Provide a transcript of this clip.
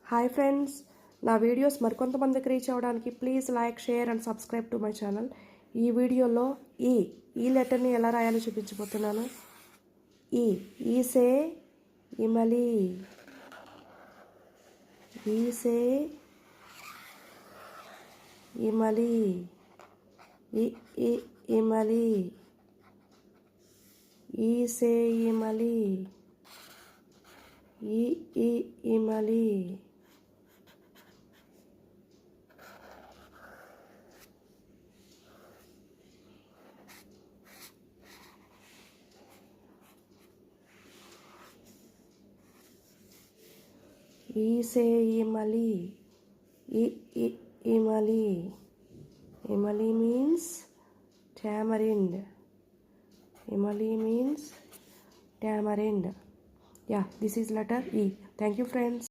Hi friends, నా videos మరికొంతమందికి reach అవ్వడానికి please like, share and subscribe to my channel. ఈ వీడియోలో ఈ లెటర్ని ఎలా రాయాలో చూపించబోతున్నాను. ఈసే ఇమలి, ఈసే ఇమలి, ఇమలి, ఈసే ఇమలి, ఇమలి. ఈసే ఇమలి, ఇమలి. Imali means tamarind. Imali means tamarind. Yeah, this is letter E. Thank you, friends.